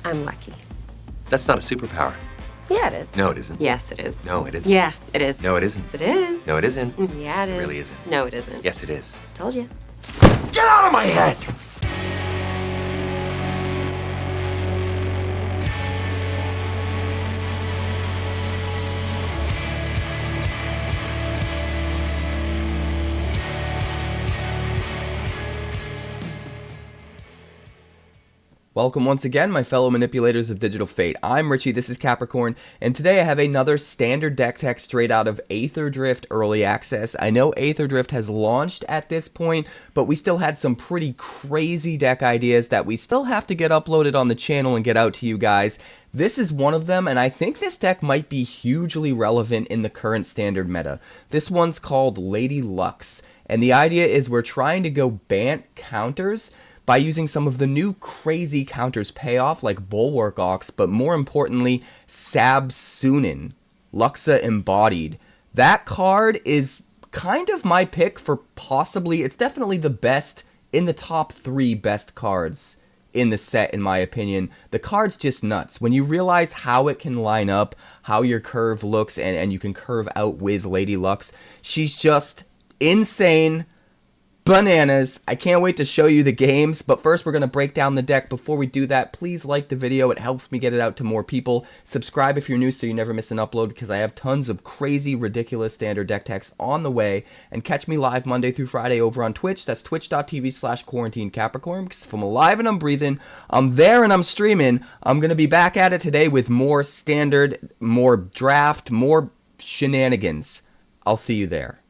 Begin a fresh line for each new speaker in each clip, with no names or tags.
I'm lucky.
That's not a superpower.
Yeah, it is.
No, it isn't.
Yes, it is.
No, it isn't.
Yeah, it is.
No, it isn't.
It is.
No, it isn't.
Yeah, it is.
It really isn't.
No, it isn't.
Yes, it is.
Told you.
Get out of my head!
Welcome once again, my fellow manipulators of Digital Fate. I'm Richie, this is Capricorn, and today I have another standard deck tech straight out of Aether Drift Early Access. I know Aether Drift has launched at this point, but we still had some pretty crazy deck ideas that we still have to get uploaded on the channel and get out to you guys. This is one of them, and I think this deck might be hugely relevant in the current standard meta. This one's called Lady LUX, and the idea is we're trying to go Bant counters by using some of the new crazy counters payoff like Bulwark Ox, but more importantly, Sab Sunen, Luxa Embodied. That card is kind of my pick for possibly, it's definitely the best in the top 3 best cards in the set, in my opinion. The card's just nuts. When you realize how it can line up, how your curve looks, and you can curve out with Lady LUX, she's just insane. Bananas. I can't wait to show you the games, but first we're going to break down the deck. Before we do that, please like the video. It helps me get it out to more people. Subscribe if you're new so you never miss an upload, because I have tons of crazy, ridiculous standard deck techs on the way. And catch me live Monday through Friday over on Twitch. That's twitch.tv/QuarantineCapricorn, because if I'm alive and I'm breathing, I'm there and I'm streaming. I'm going to be back at it today with more standard, more draft, more shenanigans. I'll see you there.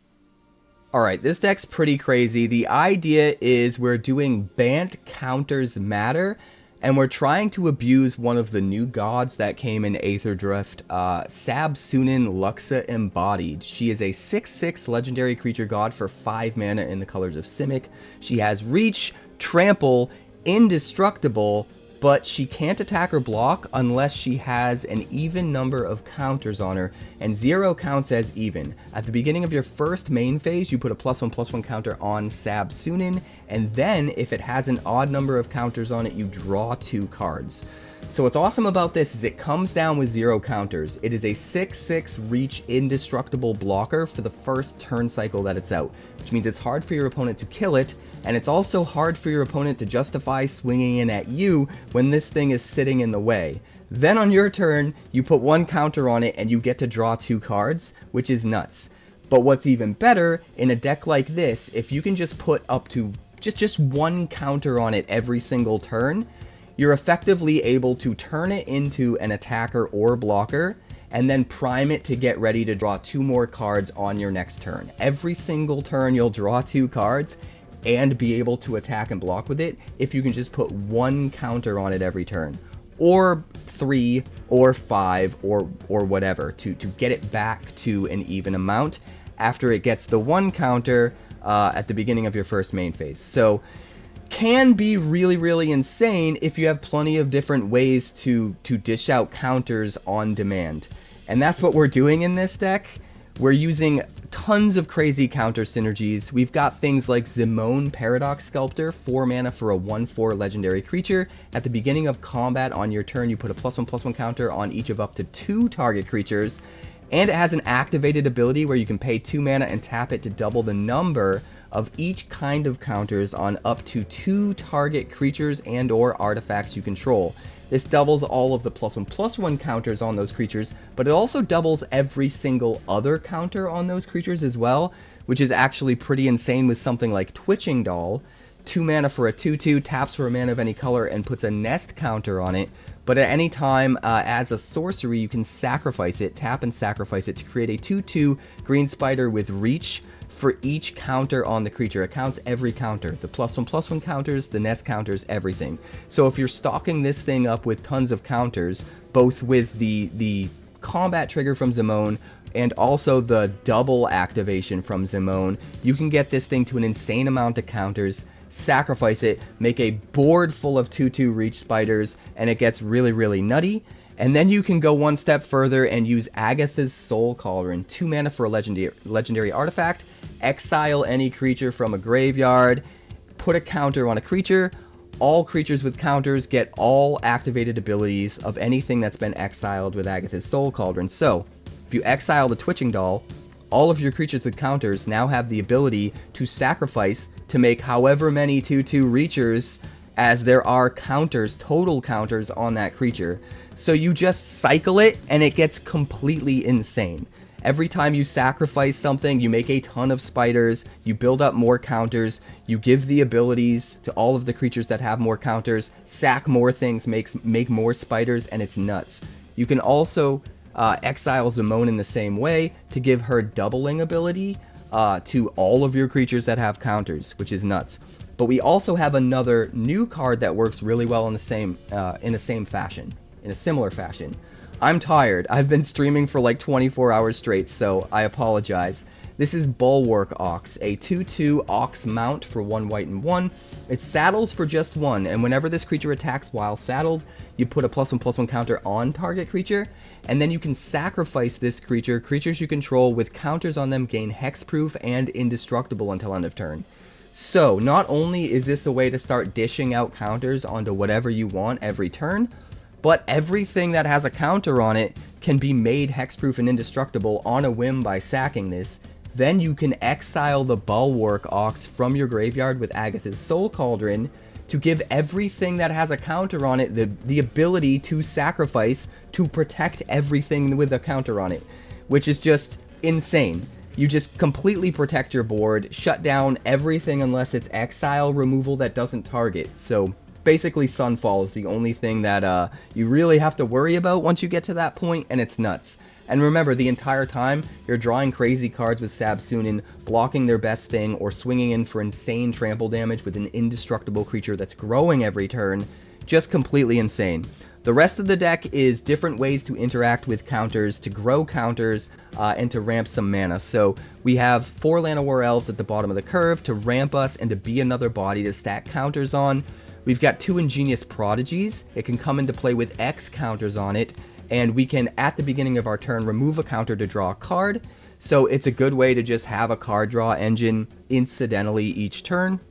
Alright, this deck's pretty crazy. The idea is we're doing Bant counters matter, and we're trying to abuse one of the new gods that came in Aether Drift, Sab Sunen Luxa Embodied. She is a 6/6 legendary creature god for 5 mana in the colors of Simic. She has reach, trample, indestructible, but she can't attack or block unless she has an even number of counters on her, and 0 counts as even. At the beginning of your first main phase, you put a +1/+1 counter on Sab Sunen, and then if it has an odd number of counters on it, you draw 2 cards. So what's awesome about this is it comes down with 0 counters. It is a 6/6 reach indestructible blocker for the first turn cycle that it's out, which means it's hard for your opponent to kill it, and it's also hard for your opponent to justify swinging in at you when this thing is sitting in the way. Then on your turn, you put 1 counter on it and you get to draw 2 cards, which is nuts. But what's even better, in a deck like this, if you can just put up to just 1 counter on it every single turn, you're effectively able to turn it into an attacker or blocker, and then prime it to get ready to draw 2 more cards on your next turn. Every single turn you'll draw 2 cards, and be able to attack and block with it if you can just put 1 counter on it every turn, or 3 or 5 or whatever to get it back to an even amount after it gets the 1 counter at the beginning of your first main phase. So can be really insane if you have plenty of different ways to dish out counters on demand, and that's what we're doing in this deck. We're using tons of crazy counter synergies. We've got things like Zimone Paradox Sculptor, 4 mana for a 1/4 legendary creature. At the beginning of combat on your turn, you put a +1/+1 counter on each of up to 2 target creatures. And it has an activated ability where you can pay 2 mana and tap it to double the number of each kind of counters on up to 2 target creatures and or artifacts you control. This doubles all of the +1/+1 counters on those creatures, but it also doubles every single other counter on those creatures as well, which is actually pretty insane with something like Twitching Doll. 2 mana for a 2/2, taps for a mana of any color, and puts a nest counter on it. But at any time, as a sorcery, you can sacrifice it, tap and sacrifice it to create a 2/2 green spider with reach for each counter on the creature. It counts every counter. The +1/+1 counters, the nest counters, everything. So if you're stocking this thing up with tons of counters, both with the combat trigger from Zimone and also the double activation from Zimone, you can get this thing to an insane amount of counters, sacrifice it, make a board full of 2/2 reach spiders, and it gets really nutty. And then you can go one step further and use Agatha's Soul Cauldron, 2 mana for a legendary artifact, exile any creature from a graveyard, put a counter on a creature, all creatures with counters get all activated abilities of anything that's been exiled with Agatha's Soul Cauldron. So, if you exile the Twitching Doll, all of your creatures with counters now have the ability to sacrifice to make however many 2/2 reachers as there are counters, total counters on that creature. So you just cycle it and it gets completely insane. Every time you sacrifice something, you make a ton of spiders, you build up more counters, you give the abilities to all of the creatures that have more counters, sack more things, make more spiders, and it's nuts. You can also exile Zimone in the same way to give her doubling ability to all of your creatures that have counters, which is nuts. But we also have another new card that works really well in the same fashion, in a similar fashion. I'm tired. I've been streaming for like 24 hours straight, so I apologize. This is Bulwark Ox, a 2/2 Ox mount for 1 white and 1. It saddles for just 1, and whenever this creature attacks while saddled, you put a +1/+1 counter on target creature, and then you can sacrifice this creature. Creatures you control with counters on them gain hexproof and indestructible until end of turn. So, not only is this a way to start dishing out counters onto whatever you want every turn, but everything that has a counter on it can be made hexproof and indestructible on a whim by sacking this. Then you can exile the Bulwark Ox from your graveyard with Agatha's Soul Cauldron to give everything that has a counter on it the ability to sacrifice to protect everything with a counter on it, which is just insane. You just completely protect your board, shut down everything unless it's exile removal that doesn't target. So basically Sunfall is the only thing that you really have to worry about once you get to that point, and it's nuts. And remember, the entire time, you're drawing crazy cards with Sab Sunen, blocking their best thing, or swinging in for insane trample damage with an indestructible creature that's growing every turn. Just completely insane. The rest of the deck is different ways to interact with counters, to grow counters, and to ramp some mana. So we have 4 Llanowar Elves at the bottom of the curve to ramp us and to be another body to stack counters on. We've got 2 Ingenious Prodigies. It can come into play with X counters on it, and we can, at the beginning of our turn, remove a counter to draw a card. So it's a good way to just have a card draw engine incidentally each turn.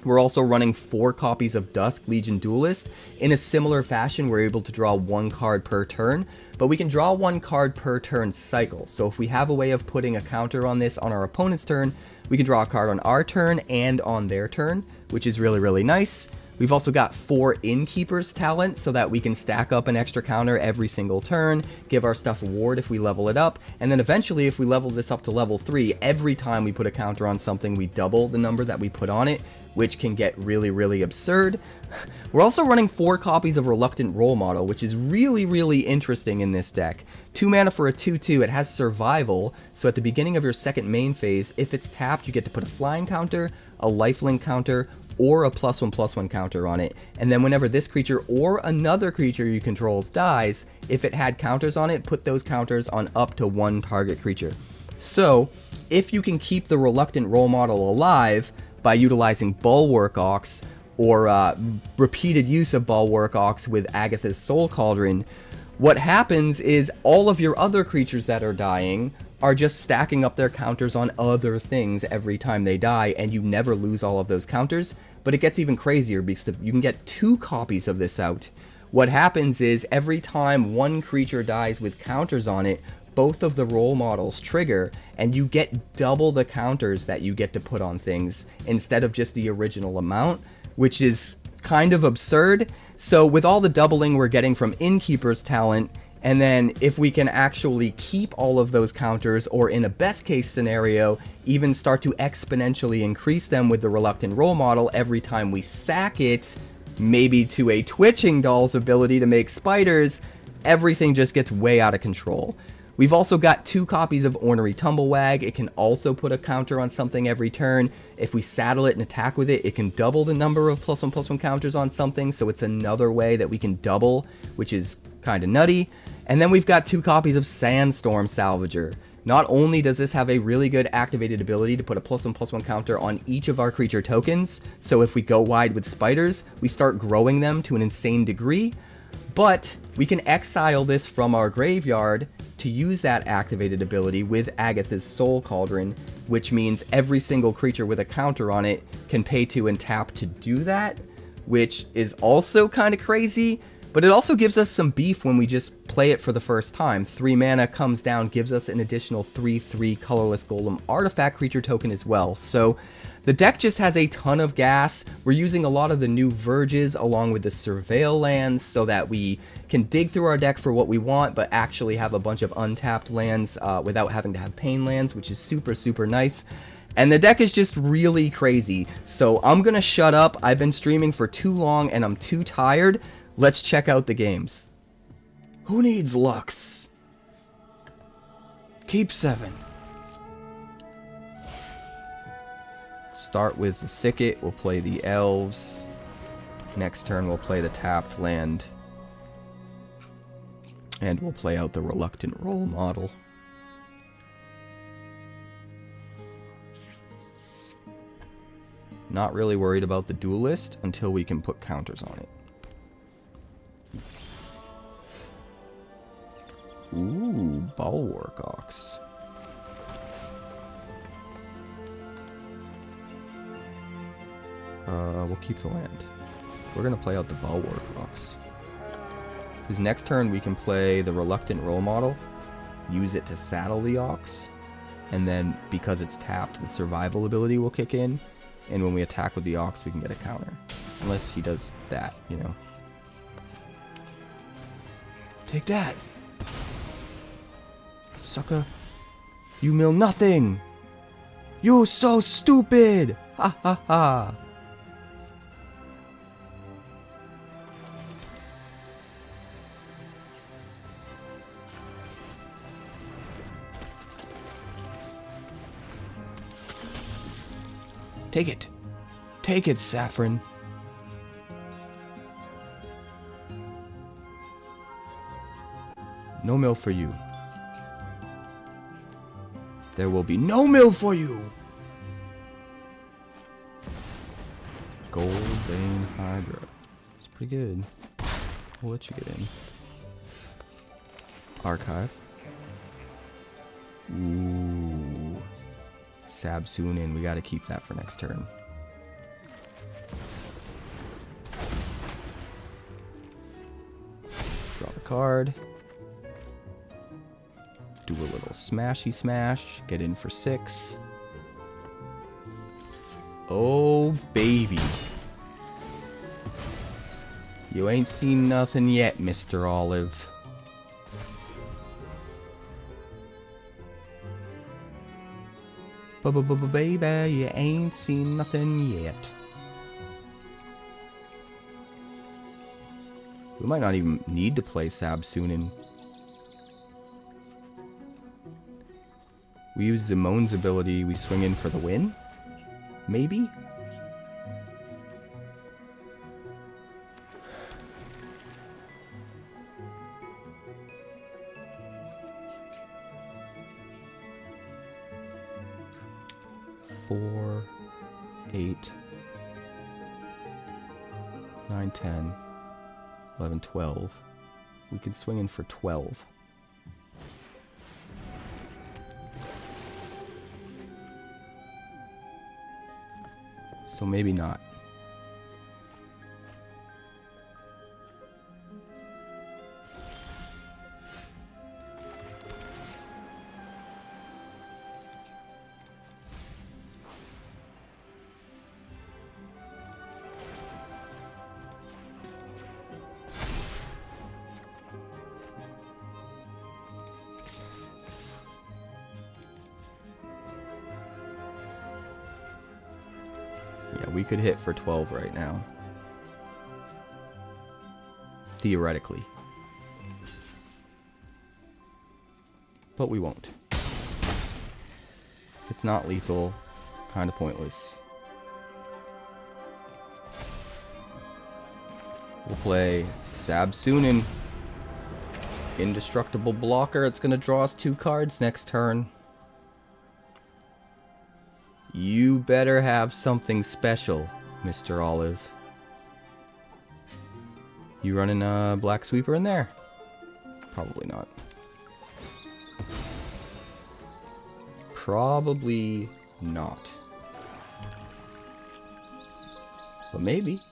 We're also running 4 copies of Dusk, Legion Duelist. In a similar fashion, we're able to draw 1 card per turn, but we can draw 1 card per turn cycle. So if we have a way of putting a counter on this on our opponent's turn, we can draw a card on our turn and on their turn, which is really, really nice. We've also got 4 Innkeeper's Talent so that we can stack up an extra counter every single turn, give our stuff a ward if we level it up, and then eventually if we level this up to level 3, every time we put a counter on something, we double the number that we put on it, which can get really, really absurd. We're also running 4 copies of Reluctant Role Model, which is really, really interesting in this deck. 2 mana for a 2/2, it has Survival, so at the beginning of your second main phase, if it's tapped, you get to put a flying counter, a lifelink counter, or a +1/+1 counter on it. And then whenever this creature or another creature you control dies, if it had counters on it, put those counters on up to 1 target creature. So, if you can keep the Reluctant Role Model alive by utilizing Bulwark Ox, or repeated use of Bulwark Ox with Agatha's Soul Cauldron, what happens is all of your other creatures that are dying are just stacking up their counters on other things every time they die, and you never lose all of those counters. But it gets even crazier because you can get 2 copies of this out. What happens is every time 1 creature dies with counters on it, both of the role models trigger, and you get double the counters that you get to put on things instead of just the original amount, which is kind of absurd. So with all the doubling we're getting from Innkeeper's Talent, and then if we can actually keep all of those counters, or in a best case scenario, even start to exponentially increase them with the Reluctant Role Model every time we sack it, maybe to a Twitching Doll's ability to make spiders, everything just gets way out of control. We've also got 2 copies of Ornery Tumblewagg. It can also put a counter on something every turn. If we saddle it and attack with it, it can double the number of +1/+1 counters on something, so it's another way that we can double, which is kind of nutty. And then we've got 2 copies of Sandstorm Salvager. Not only does this have a really good activated ability to put a +1/+1 counter on each of our creature tokens, so if we go wide with spiders, we start growing them to an insane degree, but we can exile this from our graveyard to use that activated ability with Agatha's Soul Cauldron, which means every single creature with a counter on it can pay 2 and tap to do that, which is also kind of crazy, but it also gives us some beef when we just play it for the first time. 3 mana comes down, gives us an additional 3/3 colorless golem artifact creature token as well. So the deck just has a ton of gas. We're using a lot of the new verges along with the surveil lands so that we can dig through our deck for what we want, but actually have a bunch of untapped lands without having to have pain lands, which is super, super nice. And the deck is just really crazy. So I'm gonna shut up. I've been streaming for too long and I'm too tired. Let's check out the games. Who needs LUX? Keep 7. Start with the Thicket, we'll play the Elves. Next turn we'll play the tapped land. And we'll play out the Reluctant Role Model. Not really worried about the Duelist until we can put counters on it. Ooh, Bulwark Ox. We'll keep the land. We're gonna play out the Bulwark Ox. Because next turn we can play the Reluctant Role Model, use it to saddle the Ox, and then because it's tapped, the survival ability will kick in, and when we attack with the Ox, we can get a counter. Unless he does that, you know. Take that! Sucker. You mill nothing! You so stupid! Ha ha ha! Take it. Take it, Saffron. No mill for you. There will be no mill for you! Goldbane Hydra. It's pretty good. We'll let you get in. Archive. Ooh. Sab Sunen. We gotta keep that for next turn. Draw the card. Do a little smashy smash. Get in for 6. Oh, baby. You ain't seen nothing yet, Mr. Olive. Baby, you ain't seen nothing yet. We might not even need to play Sab Sunen. We use Zimone's ability, we swing in for the win? Maybe? Four, 8, 9, 10, 11, 12. We can swing in for 12. So maybe not. We could hit for 12 right now. Theoretically. But we won't. If it's not lethal, kind of pointless. We'll play Sab Sunen. Indestructible blocker. It's going to draw us 2 cards next turn. You better have something special, Mr. Olive. You running a Black Sweeper in there? Probably not. Probably not. But maybe.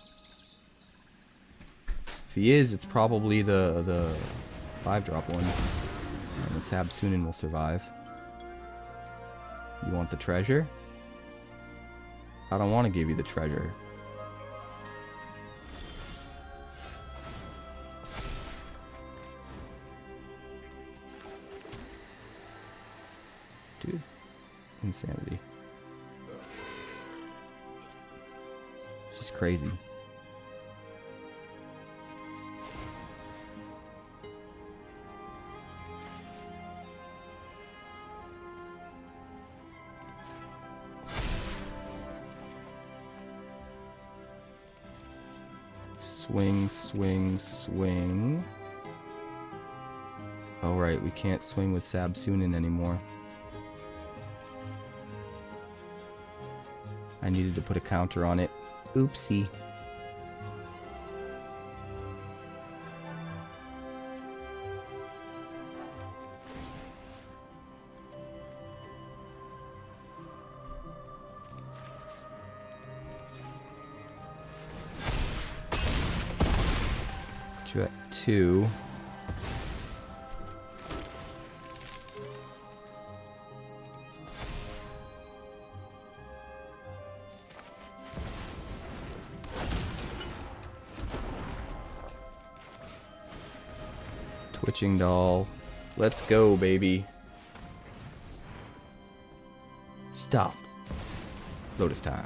he is, it's probably the 5-drop one. And the Sab Sunen will survive. You want the treasure? I don't want to give you the treasure. Dude. Insanity. It's just crazy. Swing, swing, swing. Oh right, we can't swing with Sab Sunen anymore. I needed to put a counter on it. Oopsie. Put you at 2. Twitching doll. Let's go, baby. Stop. Lotus time.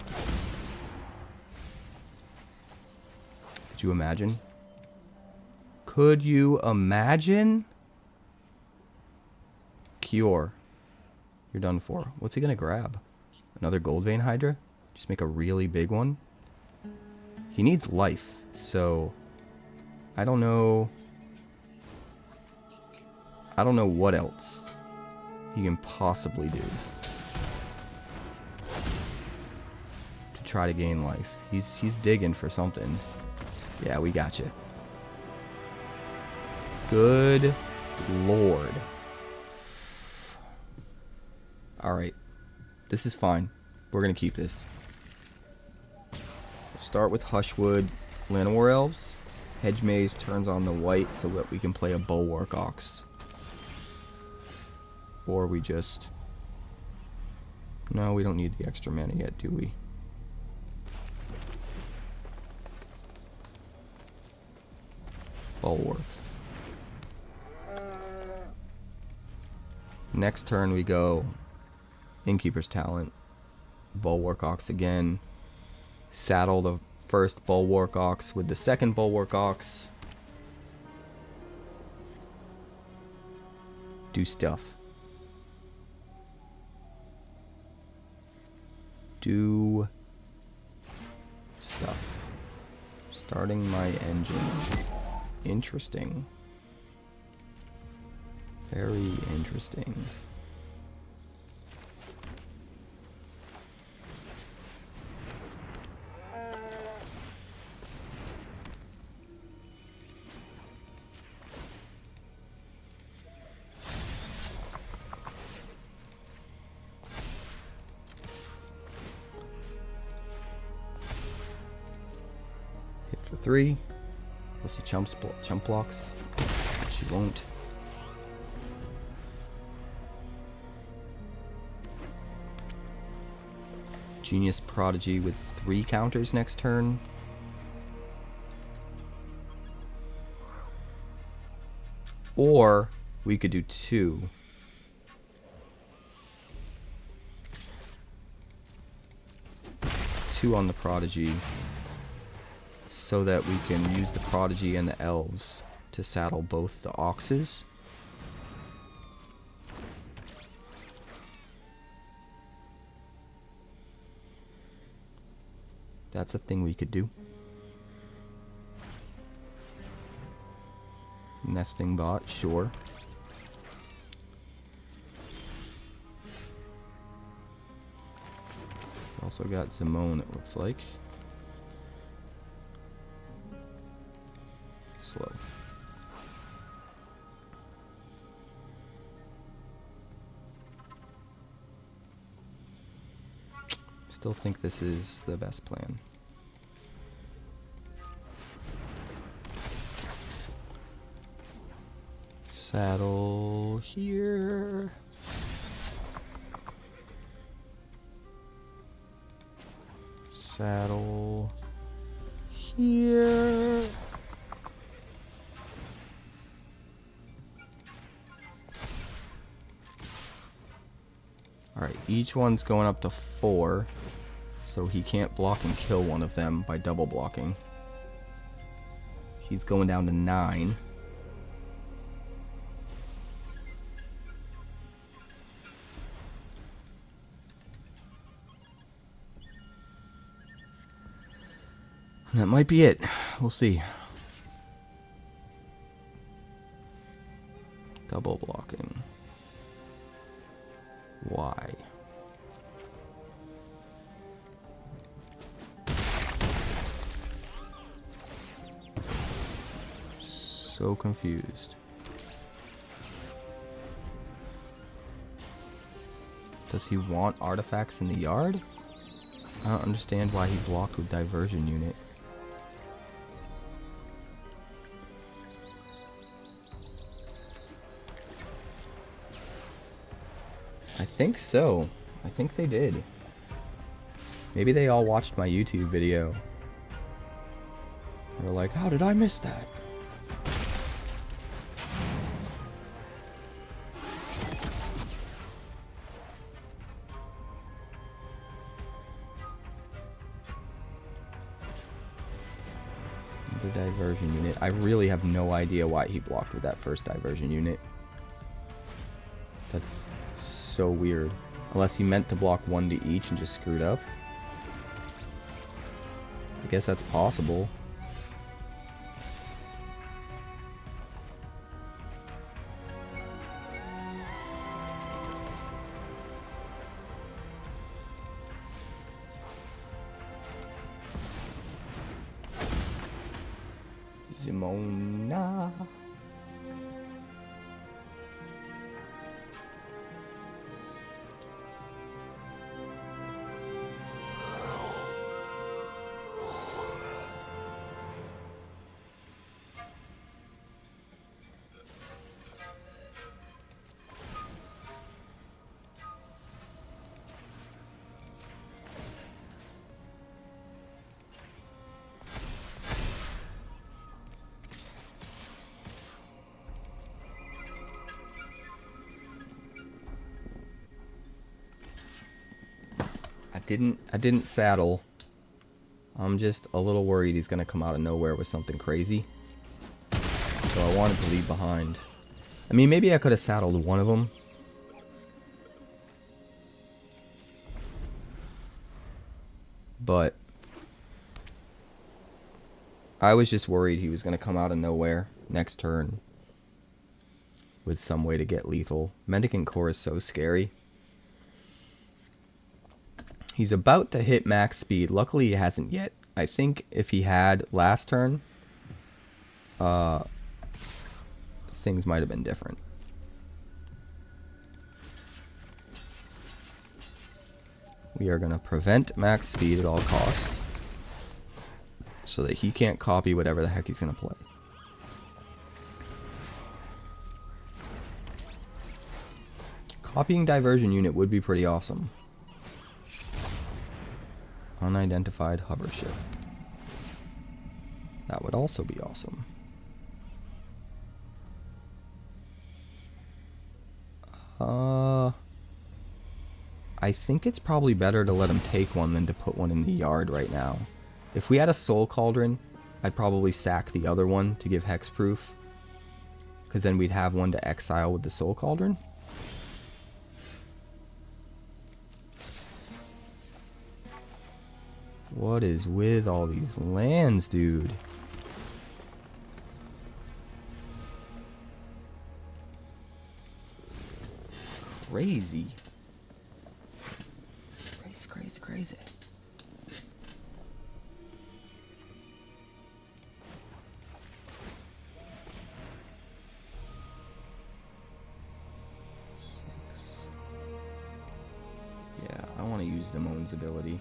Could you imagine? Could you imagine? Cure. You're done for. What's he gonna grab? Another Gold Vein Hydra? Just make a really big one? He needs life, so I don't know. I don't know what else he can possibly do to try to gain life. He's digging for something. Yeah, we got you. Good lord. All right, this is fine. We're gonna keep this. We'll start with Hushwood, Llanowar Elves. Hedge Maze turns on the white so that we can play a Bulwark Ox. Or we just... No, we don't need the extra mana yet, do we? Bulwark. Next turn we go Innkeeper's Talent. Bulwark Ox again. Saddle the first Bulwark Ox with the second Bulwark Ox. Do stuff. Do stuff. Starting my engine. Interesting. Very interesting. Hit for 3. We'll see chump blocks. She won't. Ingenious Prodigy with 3 counters next turn. Or we could do 2. Two on the Prodigy, so that we can use the Prodigy and the Elves to saddle both the Oxes. That's a thing we could do. Nesting bot, sure. Also got Zimone, it looks like. Slow. Still think this is the best plan. Saddle here. Saddle here. Alright, each one's going up to 4, so he can't block and kill one of them by double blocking. He's going down to 9. And that might be it. We'll see. Double blocking. Why? So confused. Does he want artifacts in the yard? I don't understand why he blocked with diversion unit. I think so. I think they did. Maybe they all watched my YouTube video. They were like, how did I miss that? The diversion unit. I really have no idea why he blocked with that first diversion unit. That's so weird. Unless he meant to block 1 to each and just screwed up. I guess that's possible. Zimone. I didn't saddle. I'm just a little worried he's gonna come out of nowhere with something crazy. So I wanted to leave behind. I mean, maybe I could have saddled one of them. But I was just worried he was gonna come out of nowhere next turn with some way to get lethal. Mendicant Core is so scary. He's about to hit max speed. Luckily, he hasn't yet. I think if he had last turn, things might have been different. We are going to prevent max speed at all costs so that he can't copy whatever the heck he's going to play. Copying diversion unit would be pretty awesome. Unidentified hover ship. That would also be awesome. I think it's probably better to let him take one than to put one in the yard right now. If we had a Soul Cauldron, I'd probably sack the other one to give hexproof, because then we'd have one to exile with the Soul Cauldron. What is with all these lands, dude? Crazy. Crazy, crazy, crazy. Yeah, I want to use Zimone's ability.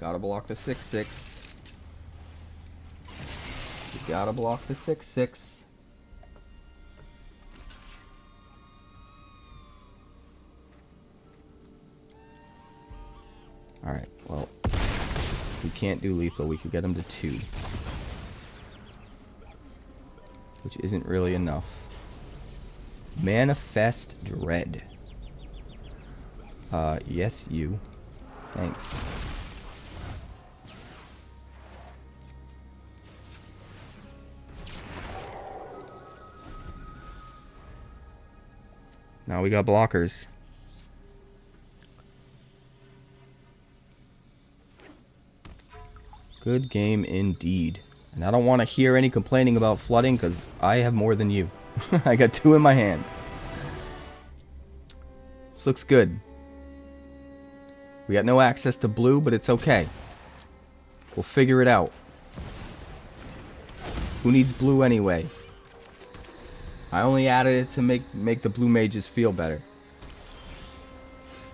Gotta block the 6/6. You gotta block the 6/6. Alright, well, we can't do lethal. We could get him to 2. Which isn't really enough. Manifest Dread. Yes, you. Thanks. Now we got blockers. Good game indeed. And I don't want to hear any complaining about flooding because I have more than you. I got 2 in my hand. This looks good. We got no access to blue, but it's okay. We'll figure it out. Who needs blue anyway? I only added it to make the blue mages feel better.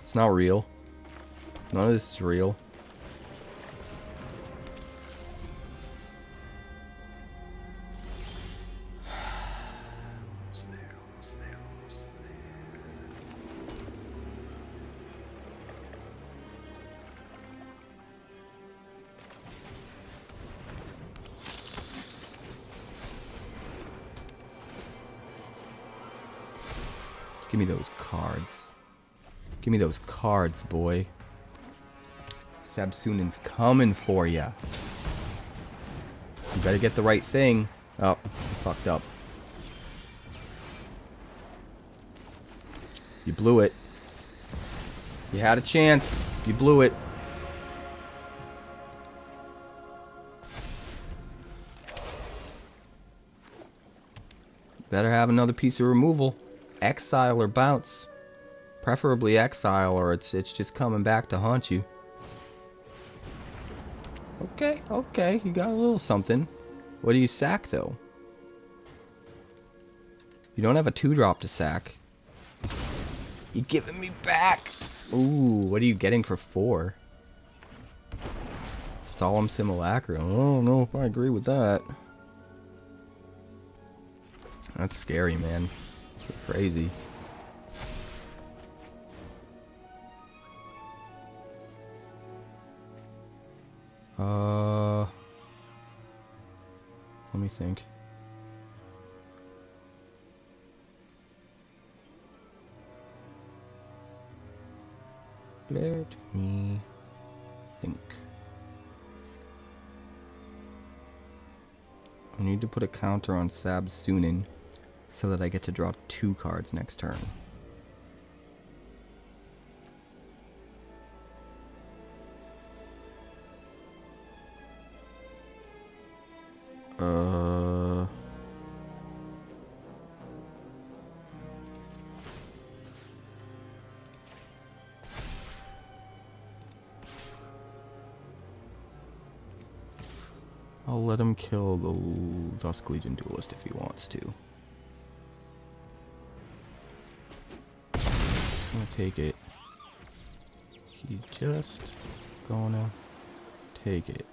It's not real. None of this is real. Give me those cards. Give me those cards, boy. Sab Sunen's coming for ya. You better get the right thing. Oh, you fucked up. You blew it. You had a chance. You blew it. Better have another piece of removal. Exile or bounce. Preferably exile, or it's just coming back to haunt you. Okay, okay, you got a little something. What do you sack, though? You don't have a 2-drop to sack. You giving me back? Ooh, what are you getting for 4? Solemn Simulacrum. I don't know if I agree with that. That's scary, man. Crazy. Let me think. Let me think. I need to put a counter on Sab Sunen so that I get to draw 2 cards next turn. I'll let him kill the Dusk Legion Duelist if he wants to. Just gonna take it. He's just gonna take it.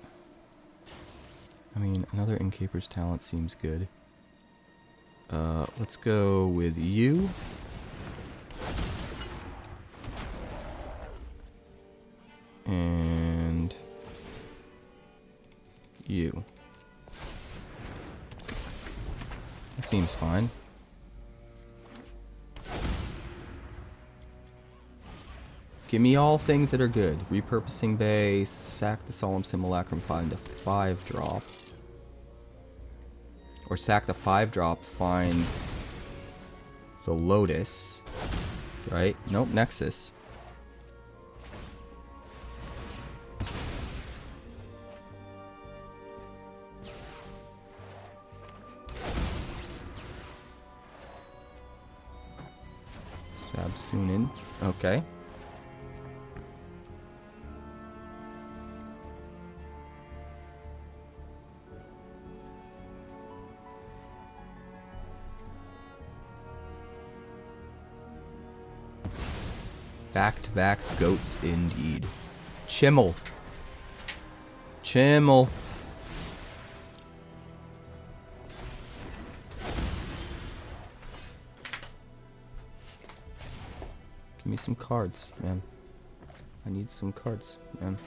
I mean, another Innkeeper's Talent seems good. Let's go with you. And you. That seems fine. Give me all things that are good. Repurposing Bay, sack the Solemn Simulacrum, find a 5-drop. Or sack the 5-drop, find the Lotus. Right? Nope, Nexus. Sab Sunen. Okay. Back-to-back goats indeed. 𝐒𝐿. Chimmel. Give me some cards, man. I need some cards, man.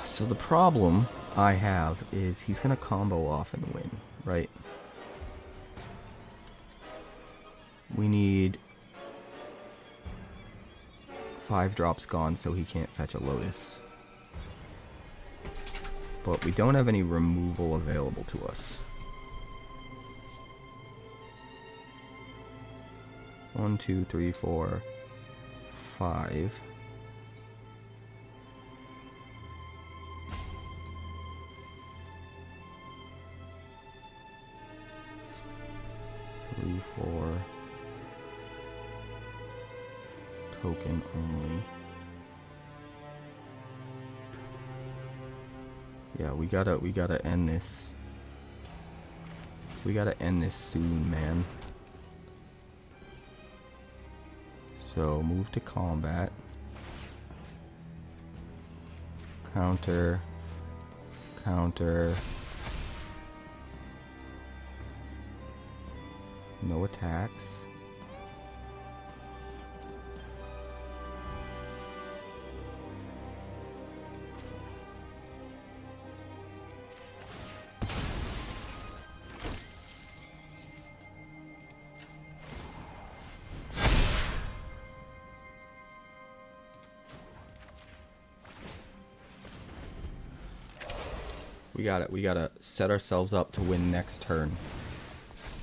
So the problem I have is he's gonna combo off and win, right? We need 5 drops gone so he can't fetch a Lotus. But we don't have any removal available to us. 1, 2, 3, 4, 5. Token only. Yeah, we gotta end this. We gotta end this soon, man. So move to combat. Counter. Counter. No attacks. We gotta set ourselves up to win next turn.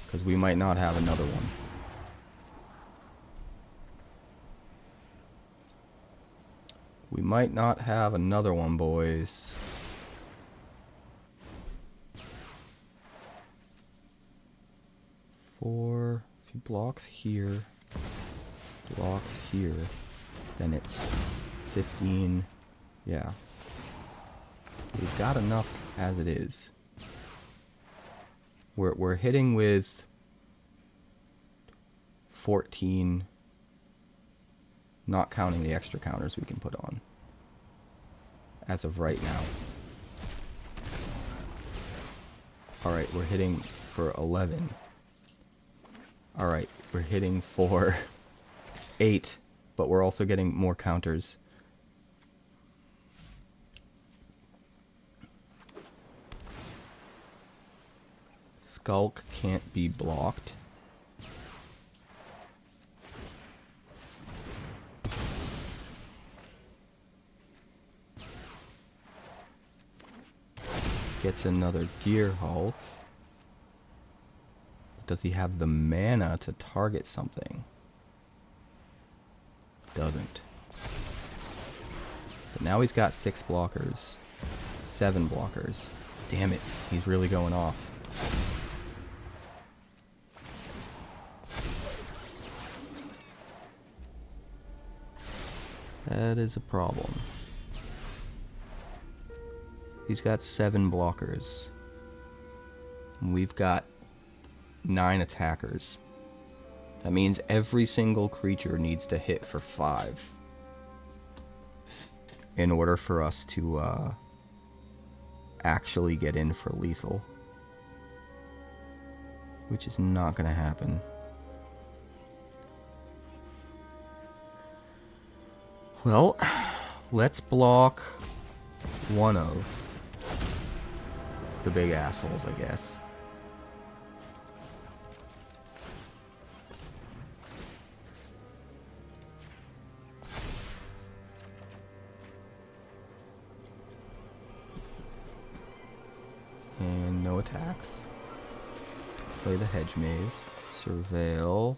Because we might not have another one. We might not have another one, boys. If he blocks here, then it's 15. Yeah. We've got enough as it is. We're hitting with 14, not counting the extra counters we can put on, as of right now. Alright, we're hitting for 11. Alright, we're hitting for 8, but we're also getting more counters. Skulk can't be blocked. Gets another 𝐒𝐭𝐬𝐝. Does he have the mana to target something? Doesn't. But now he's got 6 blockers. 7 blockers. Damn it, he's really going off. That is a problem. He's got 7 blockers. And we've got 9 attackers. That means every single creature needs to hit for 5 in order for us to actually get in for lethal. Which is not going to happen. Well, let's block one of the big assholes, I guess. And no attacks. Play the Hedge Maze. Surveil.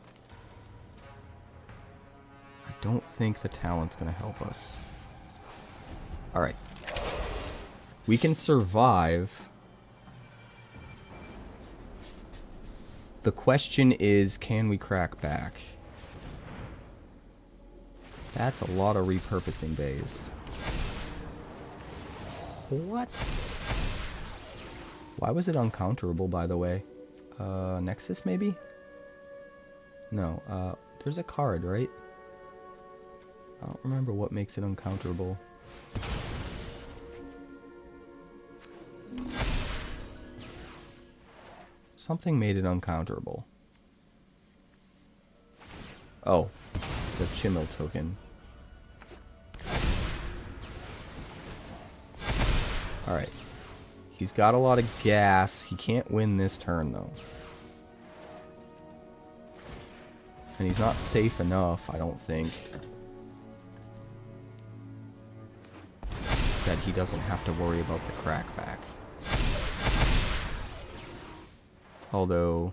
I don't think the talent's gonna help us. Alright. We can survive. The question is, can we crack back? That's a lot of repurposing bays. What? Why was it uncounterable, by the way? Nexus, maybe? No, there's a card, right? I don't remember what makes it uncounterable. Something made it uncounterable. Oh, the 𝐒𝐫𝐞𝐳 token. Alright. He's got a lot of gas. He can't win this turn, though. And he's not safe enough, I don't think, that he doesn't have to worry about the crackback. Although,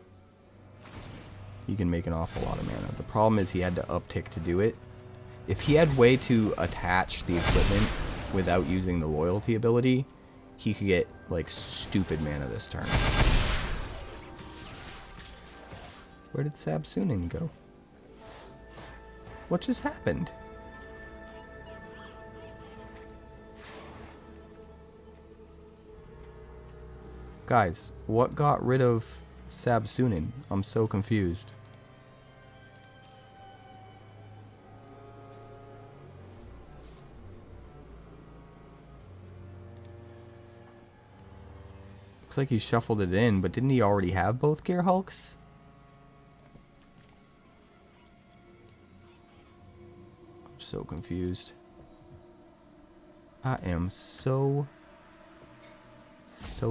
he can make an awful lot of mana. The problem is he had to uptick to do it. If he had way to attach the equipment without using the loyalty ability, he could get, like, stupid mana this turn. Where did Sab Sunen go? What just happened? Guys, what got rid of Sab Sunen? I'm so confused. Looks like he shuffled it in, but didn't he already have both 𝐒𝐿𝐴? I'm so confused. I am so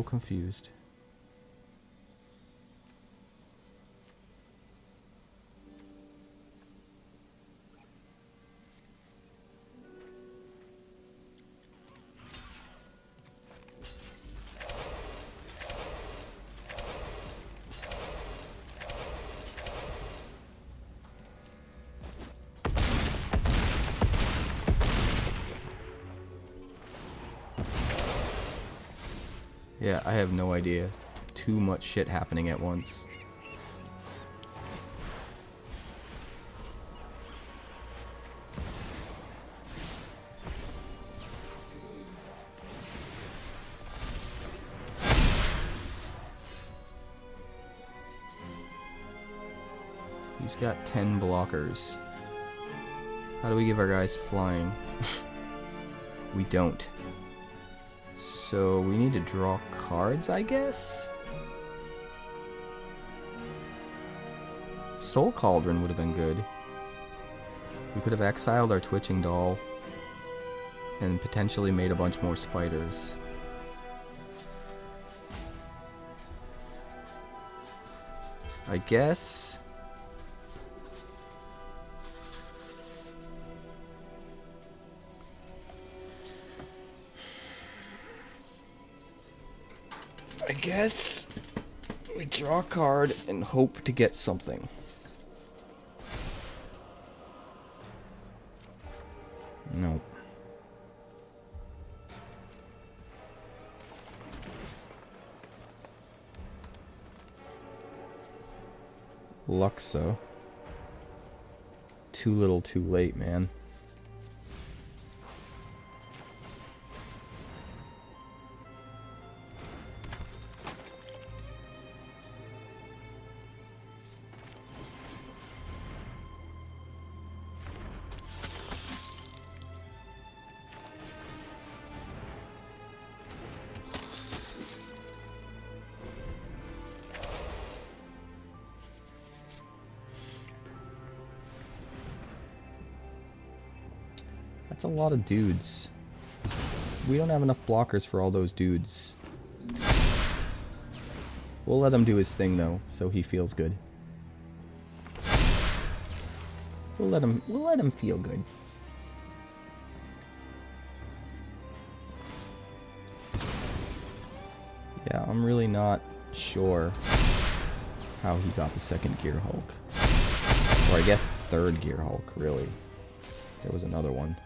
confused. Yeah, I have no idea. Too much shit happening at once. He's got 10 blockers. How do we give our guys flying? We don't. So we need to draw cards, I guess? Soul Cauldron would have been good. We could have exiled our Twitching Doll and potentially made a bunch more spiders. I guess... we draw a card and hope to get something. Nope. LUX. Too little too late, man. That's a lot of dudes. We don't have enough blockers for all those dudes. We'll let him do his thing though, so he feels good. We'll let him feel good. Yeah, I'm really not sure how he got the second 𝐒𝐿𝐴. Or I guess third 𝐒𝐿𝐴, really. There was another one.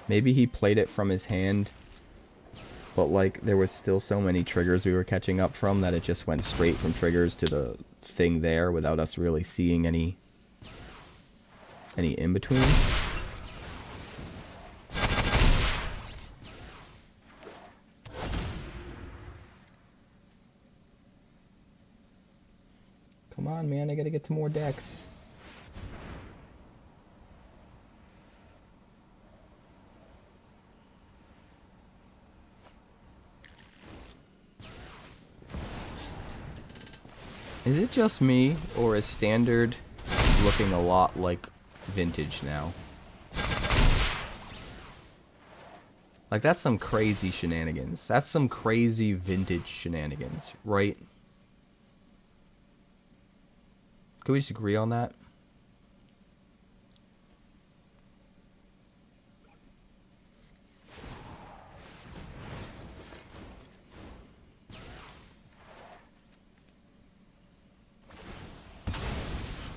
Maybe he played it from his hand, but like there was still so many triggers we were catching up from that it just went straight from triggers to thing there without us really seeing any in between. Come on, man, I gotta get to more decks. Is it just me, or is Standard looking a lot like Vintage now? Like, that's some crazy shenanigans. That's some crazy Vintage shenanigans, right? Can we just agree on that?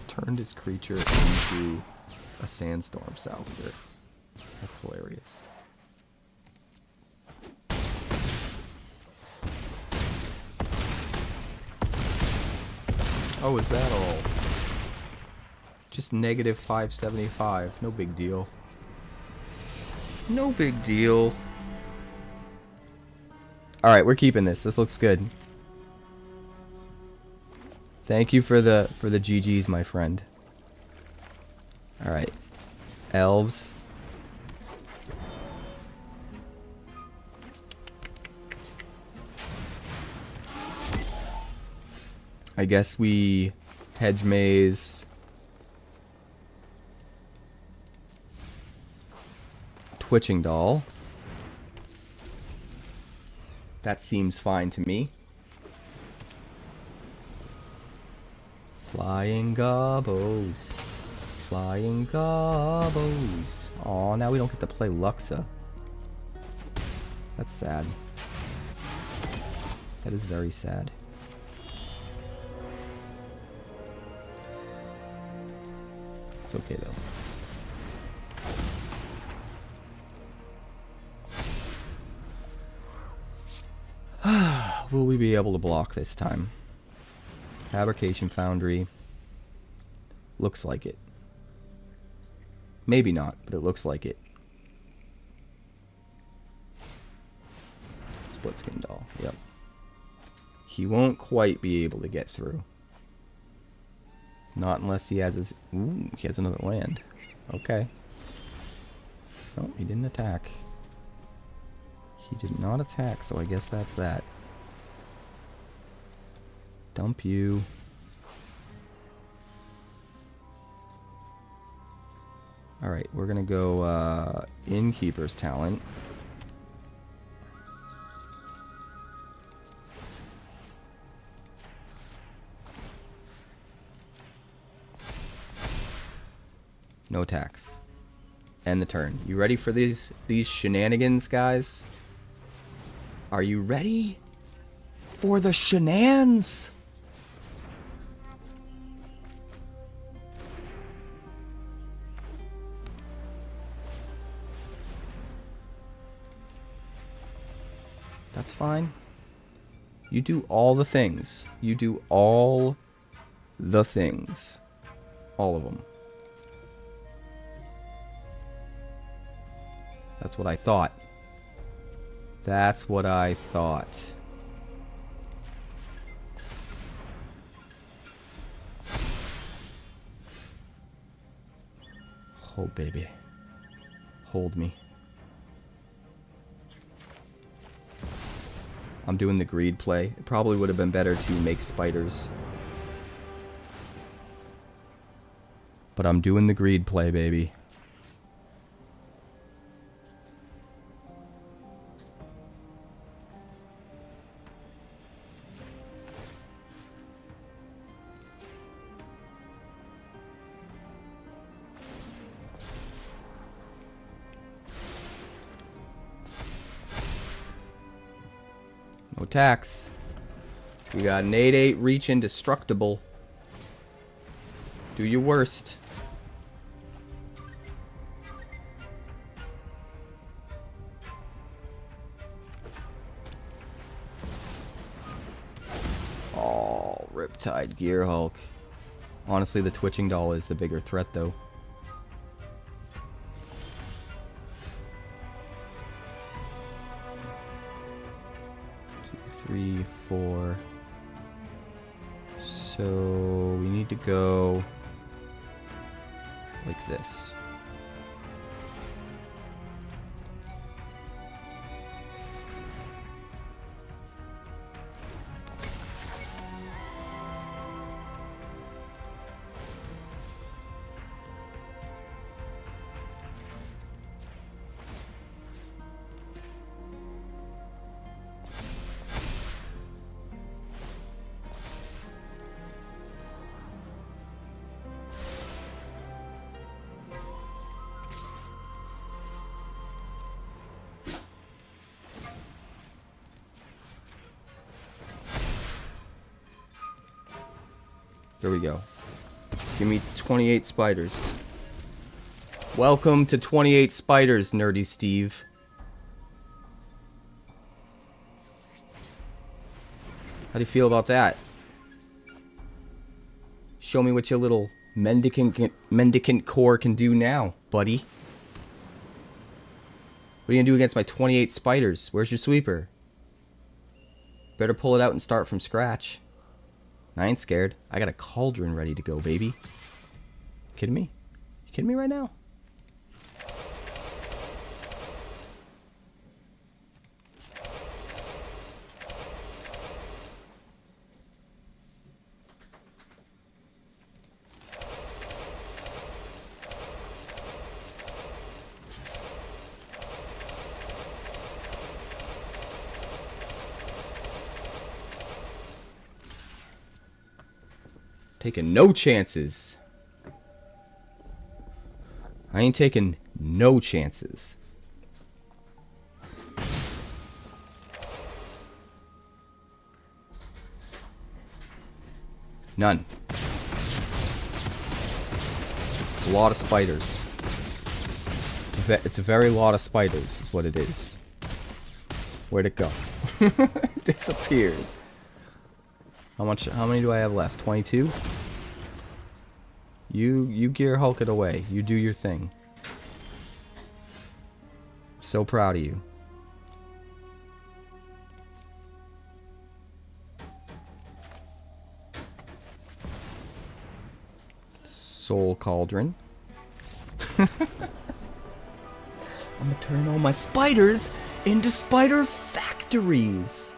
Turned his creature into a Sandstorm Salvager. That's hilarious. Oh, is that all? Just negative 575. No big deal. No big deal. Alright, we're keeping this. This looks good. Thank you for the GGs, my friend. Alright. Elves. I guess we Hedge Maze. Twitching Doll. That seems fine to me. Flying Gobos. Flying Gobos. Aw, now we don't get to play LUXA. That's sad. That is very sad. It's okay though. Will we be able to block this time? Fabrication Foundry. Looks like it. Maybe not, but it looks like it. Split Skin Doll. Yep. He won't quite be able to get through. Not unless he has his... Ooh, he has another land. Okay. Oh, he didn't attack. He did not attack, so I guess that's that. Dump you. Alright, we're gonna go Innkeeper's Talent. No attacks. End the turn. You ready for these shenanigans, guys? Are you ready for the shenanigans? That's fine. You do all the things. You do all the things. All of them. That's what I thought. That's what I thought. Oh, baby. Hold me. I'm doing the greed play. It probably would have been better to make spiders. But I'm doing the greed play, baby. No attacks. We got an 8/8 reach indestructible. Do your worst. Oh, rip. Riptide 𝐒𝐿. Honestly, the twitching doll is the bigger threat, though. Two, 3, 4. So we need to go like this. There we go. Give me 28 spiders. Welcome to 28 spiders, Nerdy Steve. How do you feel about that? Show me what your little mendicant core can do now, buddy. What are you gonna do against my 28 spiders? Where's your sweeper? Better pull it out and start from scratch. I ain't scared. I got a cauldron ready to go, baby. Kidding me? You kidding me right now? Taking no chances. I ain't taking no chances. None. A lot of spiders. It's a very lot of spiders, is what it is. Where'd it go? Disappeared. How many do I have left? 22? You 𝐒𝐿 it away. You do your thing. So proud of you. Soul Cauldron. I'm gonna turn all my spiders into spider factories.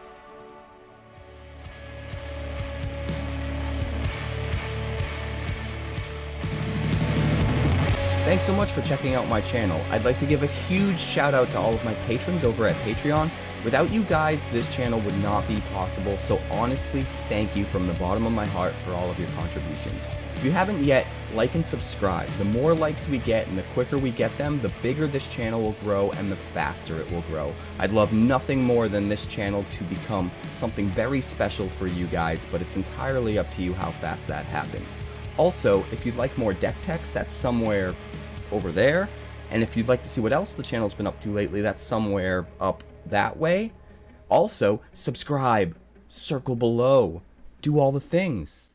Thanks so much for checking out my channel. I'd like to give a huge shout out to all of my patrons over at Patreon. Without you guys, this channel would not be possible, so honestly, thank you from the bottom of my heart for all of your contributions. If you haven't yet, like and subscribe. The more likes we get and the quicker we get them, the bigger this channel will grow and the faster it will grow. I'd love nothing more than this channel to become something very special for you guys, but it's entirely up to you how fast that happens. Also, if you'd like more deck techs, that's somewhere over there. And if you'd like to see what else the channel's been up to lately, that's somewhere up that way. Also, subscribe, circle below, do all the things.